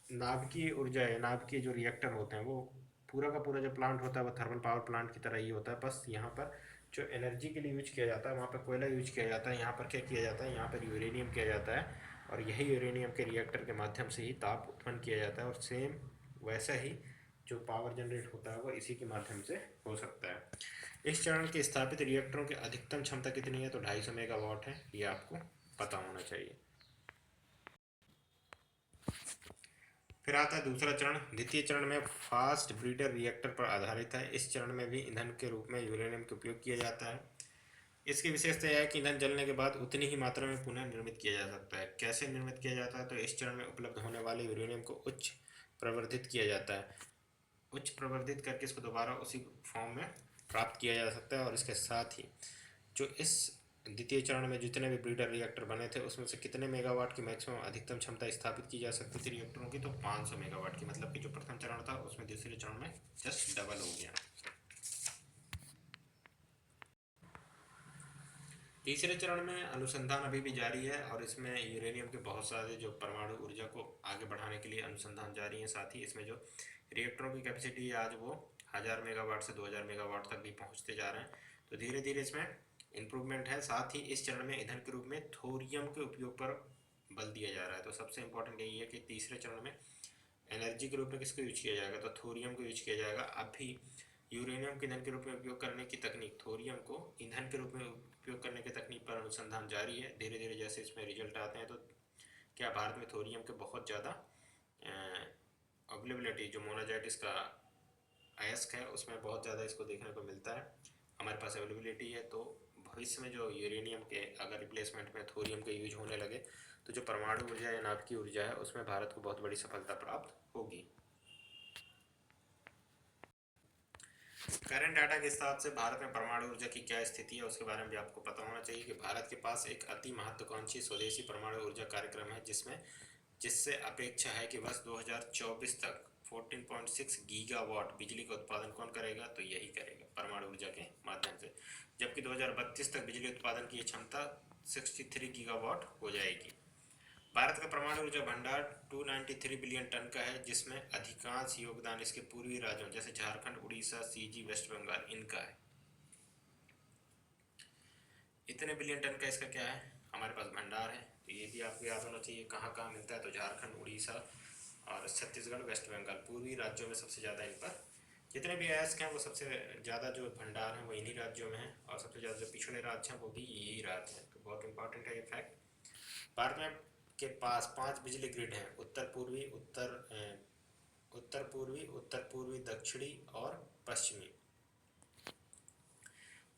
नाभिकीय ऊर्जा है, नाभिकीय जो रिएक्टर होते हैं वो पूरा का पूरा जो प्लांट होता है वो थर्मल पावर प्लांट की तरह ही होता है, बस यहाँ पर जो एनर्जी के लिए यूज किया जाता है वहाँ पर कोयला यूज किया जाता है, यहाँ पर क्या किया जाता है, यहाँ पर यूरेनियम किया जाता है और यही यूरेनियम के रिएक्टर के माध्यम से ही ताप उत्पन्न किया जाता है और सेम वैसा ही जो पावर जनरेट होता है वो इसी के माध्यम से हो सकता है। इस चरण के स्थापित रिएक्टरों की अधिकतम क्षमता कितनी है, तो 250 मेगावाट है, ये आपको पता होना चाहिए। फिर आता है दूसरा चरण। द्वितीय चरण में फास्ट ब्रीडर रिएक्टर पर आधारित है। इस चरण में भी ईंधन के रूप में यूरेनियम का उपयोग किया जाता है। इसकी विशेषता यह है कि ईंधन जलने के बाद उतनी ही मात्रा में पुनः निर्मित किया जा सकता है। कैसे निर्मित किया जाता है, तो इस चरण में उपलब्ध होने वाले यूरेनियम को उच्च प्रवर्धित किया जाता है, उच्च प्रवर्धित करके इसको दोबारा उसी फॉर्म में प्राप्त किया जा सकता है और इसके साथ ही जो इस द्वितीय चरण में जितने भी ब्रीडर रिएक्टर बने थे उसमें से कितने मेगावाट की मैक्सिमम अधिकतम क्षमता स्थापित की जा सकती थी रिएक्टरों की, तो 500 मेगावाट की। मतलब कि जो प्रथम चरण था उसमें दूसरे चरण में जस्ट डबल हो गया। तीसरे चरण में अनुसंधान अभी भी जारी है और इसमें यूरेनियम के बहुत सारे जो परमाणु ऊर्जा को आगे बढ़ाने के लिए अनुसंधान जारी है। साथ ही इसमें जो रिएक्टरों की कैपेसिटी है आज वो 1000 मेगावाट से 2000 मेगावाट तक भी पहुंचते जा रहे हैं। तो धीरे धीरे इसमें इम्प्रूवमेंट है। साथ ही इस चरण में ईंधन के रूप में थोरियम के उपयोग पर बल दिया जा रहा है। तो सबसे इम्पोर्टेंट यही है कि तीसरे चरण में एनर्जी के रूप में किसको यूज किया जाएगा, तो थोरियम को यूज किया जाएगा। अभी यूरेनियम के ईंधन के रूप में उपयोग करने की तकनीक, थोरियम को ईंधन के रूप में उपयोग करने की तकनीक पर अनुसंधान जारी है। धीरे धीरे जैसे इसमें रिजल्ट आते हैं तो क्या भारत में थोरियम के बहुत ज़्यादा अवेलेबिलिटी, जो मोनाजाइट इसका अयस्क है उसमें बहुत ज़्यादा इसको देखने को मिलता है, हमारे पास अवेलेबिलिटी है। तो भविष्य में जो यूरेनियम के अगर रिप्लेसमेंट में थोरियम का यूज होने लगे तो जो परमाणु ऊर्जा या नाभिकीय ऊर्जा है उसमें भारत को बहुत बड़ी सफलता प्राप्त होगी। करंट डाटा के हिसाब से भारत में परमाणु ऊर्जा की क्या स्थिति है उसके बारे में भी आपको पता होना चाहिए कि भारत के पास एक अति महत्वाकांक्षी स्वदेशी परमाणु ऊर्जा कार्यक्रम है, जिससे अपेक्षा है कि वर्ष 2024 तक 14.6 गीगावाट बिजली का उत्पादन कौन करेगा, तो यही करेगा परमाणु ऊर्जा के माध्यम से। जबकि 2032 तक बिजली उत्पादन की क्षमता 63 गीगावाट हो जाएगी। भारत का परमाणु ऊर्जा भंडार 293 बिलियन टन का है, जिसमें अधिकांश योगदान इसके पूर्वी राज्यों जैसे झारखंड, उड़ीसा, सीजी, वेस्ट बंगाल इनका है। इतने बिलियन टन का इसका क्या है, हमारे पास भंडार है। तो ये भी आपको याद होना चाहिए कहाँ कहाँ मिलता है, तो झारखंड, उड़ीसा और छत्तीसगढ़, वेस्ट बंगाल पूर्वी राज्यों में सबसे ज़्यादा इन पर जितने भी अयस्क हैं वो सबसे ज़्यादा जो भंडार हैं वो इन्हीं राज्यों में है, और सबसे ज़्यादा जो पिछड़े राज्य हैं वो भी यही राज्य हैं। तो बहुत इंपॉर्टेंट है ये फैक्ट। भारत में के पास 5 बिजली ग्रिड हैं, उत्तर पूर्वी, दक्षिणी और पश्चिमी।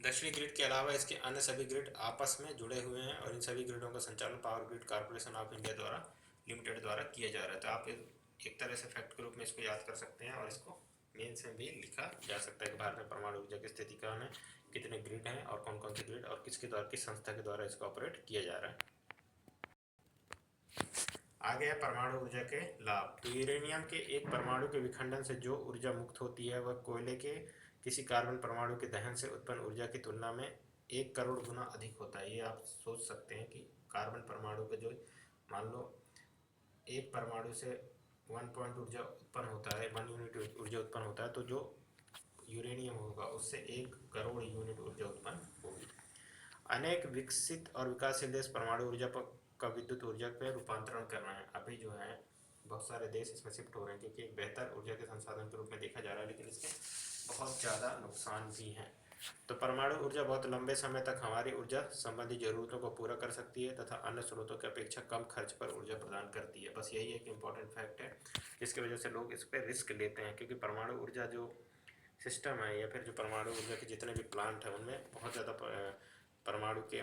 दक्षिणी ग्रिड के अलावा इसके अन्य सभी ग्रिड आपस में जुड़े हुए हैं और इन सभी ग्रिडों का संचालन power grid corporation of India द्वारा लिमिटेड द्वारा किया जा रहा है। तो आप एक तरह से फैक्ट के रूप में इसको याद कर सकते हैं और इसको मेंस में भी लिखा जा सकता है कि भारत में परमाणु ऊर्जा की स्थिति कौन है, कितने ग्रिड हैं और कौन कौन सी ग्रिड और किसके द्वारा, किस संस्था के द्वारा इसको ऑपरेट किया जा रहा है। आगे है परमाणु ऊर्जा के लाभ। तो यूरेनियम के एक परमाणु के विखंडन से जो ऊर्जा मुक्त होती है वह कोयले के किसी कार्बन परमाणु के दहन से उत्पन्न ऊर्जा की तुलना में 1 करोड़ गुना अधिक होता है। ये आप सोच सकते हैं कि कार्बन परमाणु के जो मान लो एक परमाणु से 1 पॉइंट ऊर्जा उत्पन्न होता है, 1 यूनिट ऊर्जा उत्पन्न होता है, तो जो यूरेनियम होगा उससे 1 करोड़ यूनिट ऊर्जा उत्पन्न होगी। अनेक विकसित और विकासशील देश परमाणु ऊर्जा का विद्युत ऊर्जा पे रूपांतरण कर रहे हैं। अभी जो है बहुत सारे देश इसमें शिफ्ट हो रहे हैं क्योंकि एक बेहतर ऊर्जा के संसाधन के रूप में देखा जा रहा है, लेकिन इसके बहुत ज़्यादा नुकसान भी हैं। तो परमाणु ऊर्जा बहुत लंबे समय तक हमारी ऊर्जा संबंधी ज़रूरतों को पूरा कर सकती है तथा अन्य स्रोतों की अपेक्षा कम खर्च पर ऊर्जा प्रदान करती है। बस यही एक इम्पॉर्टेंट फैक्ट है जिसकी वजह से लोग इस पर रिस्क लेते हैं, क्योंकि परमाणु ऊर्जा जो सिस्टम है या फिर जो परमाणु ऊर्जा के जितने भी प्लांट हैं उनमें बहुत ज़्यादा परमाणु के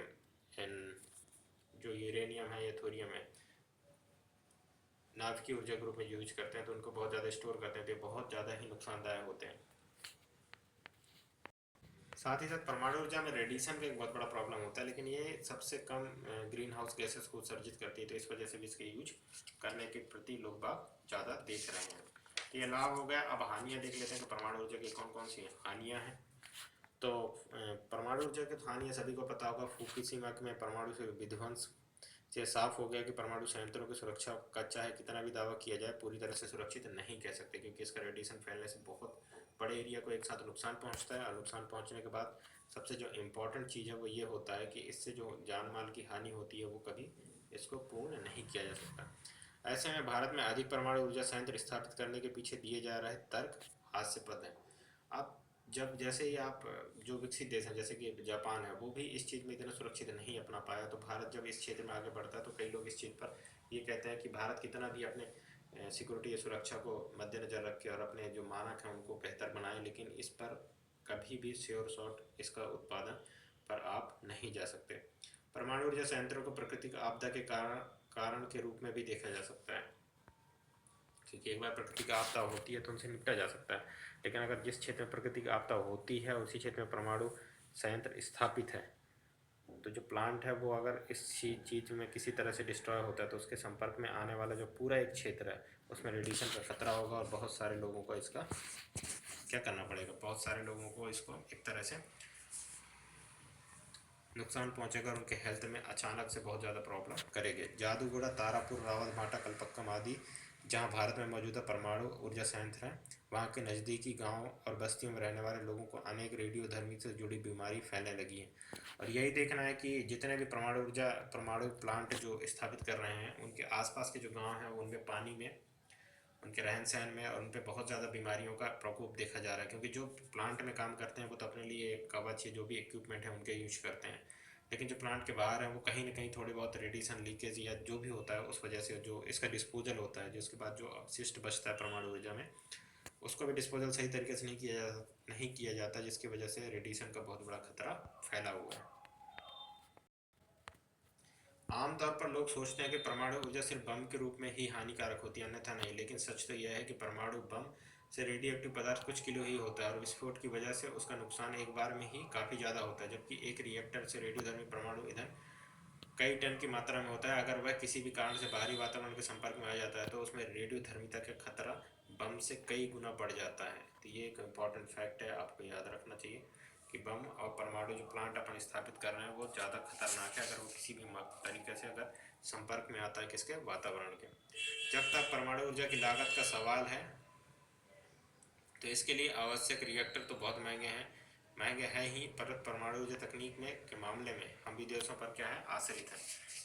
जो यूरेनियम है या थोरियम है नाभिकीय ऊर्जा के रूप में यूज करते हैं, तो उनको बहुत ज़्यादा स्टोर करते हैं, तो बहुत ज़्यादा ही नुकसानदायक होते हैं। साथ ही साथ परमाणु ऊर्जा में रेडिएशन का एक बहुत बड़ा प्रॉब्लम होता है, लेकिन ये सबसे कम ग्रीन हाउस गैसेस को उत्सर्जित करती है, तो इस वजह से भी इसके यूज करने के प्रति लोग बाग ज़्यादा देख रहे हैं। तो ये लाभ हो गया। अब हानियाँ देख लेते हैं कि परमाणु ऊर्जा की कौन कौन सी हानियाँ हैं। तो परमाणु ऊर्जा की हानियाँ सभी को पता होगा। फुकुशिमा में परमाणु से विध्वंस से साफ हो गया कि परमाणु संयंत्रों की सुरक्षा का चाहे कितना भी दावा किया जाए पूरी तरह से सुरक्षित नहीं कह सकते, क्योंकि इसका रेडिएशन फैलने से बहुत बड़े एरिया को एक साथ नुकसान पहुंचता है, और नुकसान पहुंचने के बाद सबसे जो इम्पोर्टेंट चीज़ है वो ये होता है कि इससे जो जान माल की हानि होती है वो कभी इसको पूर्ण नहीं किया जा सकता। ऐसे में भारत में अधिक परमाणु ऊर्जा संयंत्र स्थापित करने के पीछे दिए जा रहे तर्क हास्यप्रद हैं। आप जब जैसे ही आप जो विकसित देश हैं जैसे कि जापान है वो भी इस चीज़ में इतना सुरक्षित नहीं अपना पाया, तो भारत जब इस क्षेत्र में आगे बढ़ता है तो कई लोग इस चीज़ पर ये कहते हैं कि भारत कितना भी अपने सिक्योरिटी या सुरक्षा को मद्देनज़र रखे और अपने जो मानक हैं उनको बेहतर बनाए, लेकिन इस पर कभी भी श्योर शॉट इसका उत्पादन पर आप नहीं जा सकते। परमाणु ऊर्जा संयंत्रों को प्राकृतिक आपदा के कारण के रूप में भी देखा जा सकता है, क्योंकि एक बार प्राकृतिक आपदा होती है तो उनसे निपटा जा सकता है, लेकिन अगर जिस क्षेत्र में प्राकृतिक आपदा होती है उसी क्षेत्र में परमाणु संयंत्र स्थापित है तो जो प्लांट है वो अगर इस चीज़ में किसी तरह से डिस्ट्रॉय होता है तो उसके संपर्क में आने वाला जो पूरा एक क्षेत्र है उसमें रेडिएशन का खतरा होगा और बहुत सारे लोगों को इसका क्या करना पड़ेगा, बहुत सारे लोगों को इसको एक तरह से नुकसान पहुंचेगा और उनके हेल्थ में अचानक से बहुत ज़्यादा प्रॉब्लम करेंगे। जादूगोड़ा, तारापुर, रावतभाटा, कलपक्कम आदि जहां भारत में मौजूदा परमाणु ऊर्जा संयंत्र हैं वहां के नज़दीकी गांवों और बस्तियों में रहने वाले लोगों को अनेक रेडियोधर्मी से जुड़ी बीमारी फैलने लगी है। और यही देखना है कि जितने भी परमाणु प्लांट जो स्थापित कर रहे हैं उनके आसपास के जो गांव हैं उनमें पानी में उनके रहन सहन में, और उन पे बहुत ज़्यादा बीमारियों का प्रकोप देखा जा रहा है, क्योंकि जो प्लांट में काम करते हैं वो तो अपने लिए कवच या जो भी इक्विपमेंट है उनके यूज करते हैं, लेकिन जो प्लांट के बाहर है वो कहीं ना कहीं थोड़े बहुत रेडिएशन लीकेज या जो भी होता है उस वजह से जो इसका डिस्पोजल होता है, जो उसके बाद जो अपशिष्ट बचता है परमाणु ऊर्जा में, उसको भी डिस्पोजल सही तरीके से नहीं किया जाता, जिसकी वजह से रेडिएशन का बहुत बड़ा खतरा फैला हुआ है। आमतौर पर लोग सोचते हैं कि परमाणु ऊर्जा सिर्फ बम के रूप में ही हानिकारक होती है, अन्यथा नहीं, लेकिन सच तो यह है कि परमाणु बम से रेडियो एक्टिव पदार्थ कुछ किलो ही होता है और विस्फोट की वजह से उसका नुकसान एक बार में ही काफ़ी ज़्यादा होता है, जबकि एक रिएक्टर से रेडियोधर्मी परमाणु ईंधन कई टन की मात्रा में होता है। अगर वह किसी भी कारण से बाहरी वातावरण के संपर्क में आ जाता है तो उसमें रेडियोधर्मिता का खतरा बम से कई गुना बढ़ जाता है। तो ये एक इम्पॉर्टेंट फैक्ट है, आपको याद रखना चाहिए कि बम और परमाणु जो प्लांट अपन स्थापित कर रहे हैं वो ज़्यादा खतरनाक है अगर वो किसी भी तरीके से अगर संपर्क में आता है किसके, वातावरण के। जब तक परमाणु ऊर्जा की लागत का सवाल है तो इसके लिए आवश्यक रिएक्टर तो बहुत महंगे हैं ही, पर परमाणु ऊर्जा तकनीक में के मामले में हम विदेशों पर क्या है, आश्रित हैं।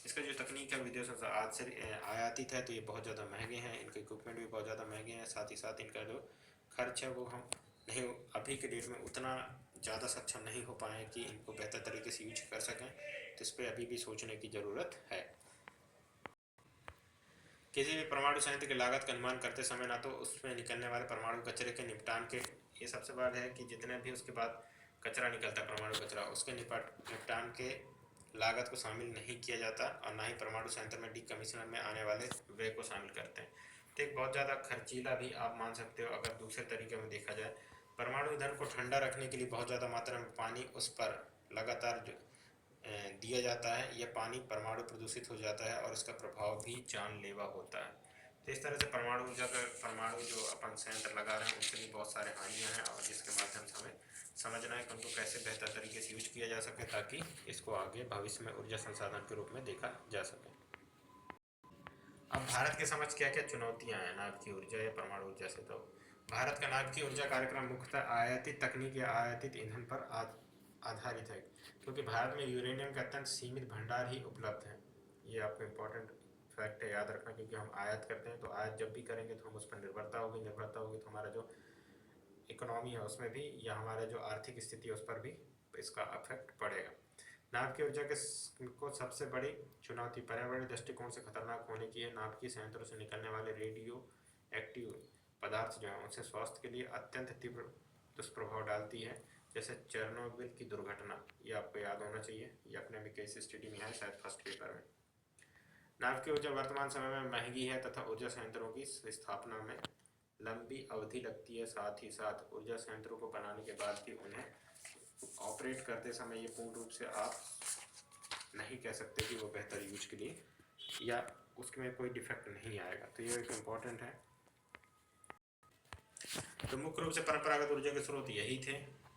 इसका जो तकनीक है विदेशों से आयातित है, तो ये बहुत ज़्यादा महंगे हैं, इनके इक्विपमेंट भी बहुत ज़्यादा महंगे हैं, साथ ही साथ इनका जो खर्च है वो हम नहीं अभी के डेट में उतना ज़्यादा सक्षम नहीं हो पाए कि इनको बेहतर तरीके से यूज कर सकें, तो इस पर अभी भी सोचने की ज़रूरत है। किसी भी परमाणु संयंत्र की लागत का अनुमान करते समय ना तो उसमें निकलने वाले परमाणु कचरे के निपटान के, ये सबसे बड़ा है कि जितने भी उसके बाद कचरा निकलता है परमाणु कचरा, उसके निपटान के लागत को शामिल नहीं किया जाता, और ना ही परमाणु संयंत्र में डीकमीशनर में आने वाले व्यय को शामिल करते हैं। तो एक बहुत ज़्यादा खर्चीला भी आप मान सकते हो अगर दूसरे तरीके में देखा जाए। परमाणु ईंधन को ठंडा रखने के लिए बहुत ज़्यादा मात्रा में पानी उस पर लगातार दिया जाता है, यह पानी परमाणु प्रदूषित हो जाता है और इसका प्रभाव भी जानलेवा होता है। तो इस तरह से परमाणु जो अपन संयंत्र लगा रहे हैं उनसे भी बहुत सारे हानियाँ हैं, और जिसके माध्यम से हमें समझना है कि उनको कैसे बेहतर तरीके से यूज किया जा सके ताकि इसको आगे भविष्य में ऊर्जा संसाधन के रूप में देखा जा सके। अब भारत के समझ क्या क्या चुनौतियां हैं नाभिकीय ऊर्जा या परमाणु ऊर्जा से। तो भारत का नाभिकीय ऊर्जा कार्यक्रम मुख्यतः आयातित तकनीक या आयातित ईंधन पर आधारित है, क्योंकि भारत में यूरेनियम का अत्यंत सीमित भंडार ही उपलब्ध है। ये आपको इम्पोर्टेंट फैक्ट है, याद रखना, क्योंकि हम आयात करते हैं, तो आयात जब भी करेंगे तो हम उस पर निर्भरता होगी तो हमारा जो इकोनॉमी है उसमें भी, या हमारे जो आर्थिक स्थिति है उस पर भी इसका अफेक्ट पड़ेगा। नाभिकीय ऊर्जा को सबसे बड़ी चुनौती पर्यावरणीय दृष्टिकोण से खतरनाक होने की है। नाभिकीय संयंत्रों से निकलने वाले रेडियो एक्टिव पदार्थ जो है उनसे स्वास्थ्य के लिए अत्यंत तीव्र दुष्प्रभाव डालती है, जैसे चेरनोबिल की दुर्घटना। ये आपको याद होना चाहिए, ये अपने भी केस स्टडी में है शायद फर्स्ट पेपर में। नाभिकीय ऊर्जा वर्तमान समय में महंगी है तथा ऊर्जा संयंत्रों की स्थापना में लंबी अवधि लगती है। साथ ही साथ ऊर्जा संयंत्रों को बनाने के बाद भी उन्हें ऑपरेट करते समय ये पूर्ण रूप से आप नहीं कह सकते कि वो बेहतर यूज के लिए या उसमें कोई डिफेक्ट नहीं आएगा। तो ये एक इम्पॉर्टेंट है। तो मुख्य रूप से परंपरागत ऊर्जा के स्रोत यही थे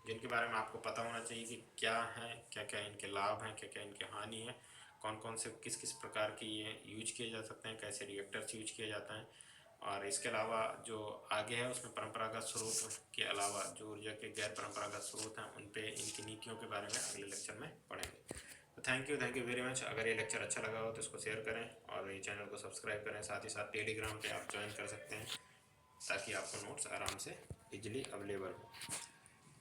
जिनके बारे में आपको पता होना चाहिए कि क्या है, क्या क्या इनके लाभ हैं, क्या क्या इनके हानि है, कौन कौन से किस किस प्रकार की ये यूज किए जा सकते हैं, कैसे रिएक्टर्स यूज किया जाता है। और इसके अलावा जो आगे है उसमें परंपरागत स्रोत के अलावा जो ऊर्जा के गैर परंपरागत स्रोत हैं उन पे इनकी नीतियों के बारे में अगले लेक्चर में पढ़ेंगे। तो थैंक यू वेरी मच। अगर ये लेक्चर अच्छा लगा हो तो इसको शेयर करें और ये चैनल को सब्सक्राइब करें। साथ ही साथ टेलीग्राम पे आप ज्वाइन कर सकते हैं ताकि आपको नोट्स आराम से इजीली अवेलेबल हो।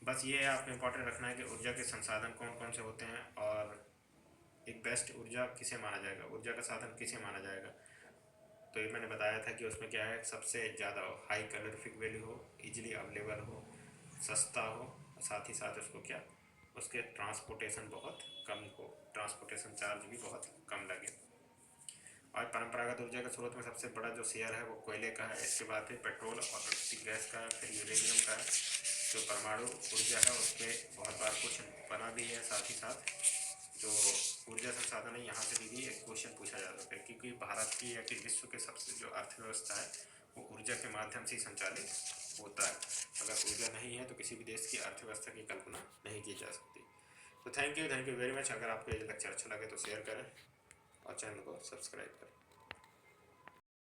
बस ये आपको इम्पोर्टेंट रखना है कि ऊर्जा के संसाधन कौन कौन से होते हैं और एक बेस्ट ऊर्जा किसे माना जाएगा, ऊर्जा का साधन किसे माना जाएगा। तो ये मैंने बताया था कि उसमें क्या है, सबसे ज़्यादा हाई कैलोरीफिक वैल्यू हो, इजीली अवेलेबल हो, सस्ता हो, साथ ही साथ उसको क्या, उसके ट्रांसपोर्टेशन बहुत कम हो, ट्रांसपोर्टेशन चार्ज भी बहुत कम लगे। और परंपरागत ऊर्जा के स्रोत में सबसे बड़ा जो शेयर है वो कोयले का है, इसके बाद फिर पेट्रोल और प्राकृतिक गैस का है, फिर यूरेनियम का है। जो परमाणु ऊर्जा है उस पर बहुत बार कुछ बना भी है। साथ ही साथ जो ऊर्जा संसाधन है यहाँ से भी एक क्वेश्चन पूछा जा सकता है, क्योंकि भारत की या कि विश्व के सबसे जो अर्थव्यवस्था है वो ऊर्जा के माध्यम से ही संचालित होता है। अगर ऊर्जा नहीं है तो किसी भी देश की अर्थव्यवस्था की कल्पना नहीं की जा सकती। तो थैंक यू वेरी मच। अगर आपको ये लेक्चर अच्छा लगे तो शेयर करें और चैनल को सब्सक्राइब करें।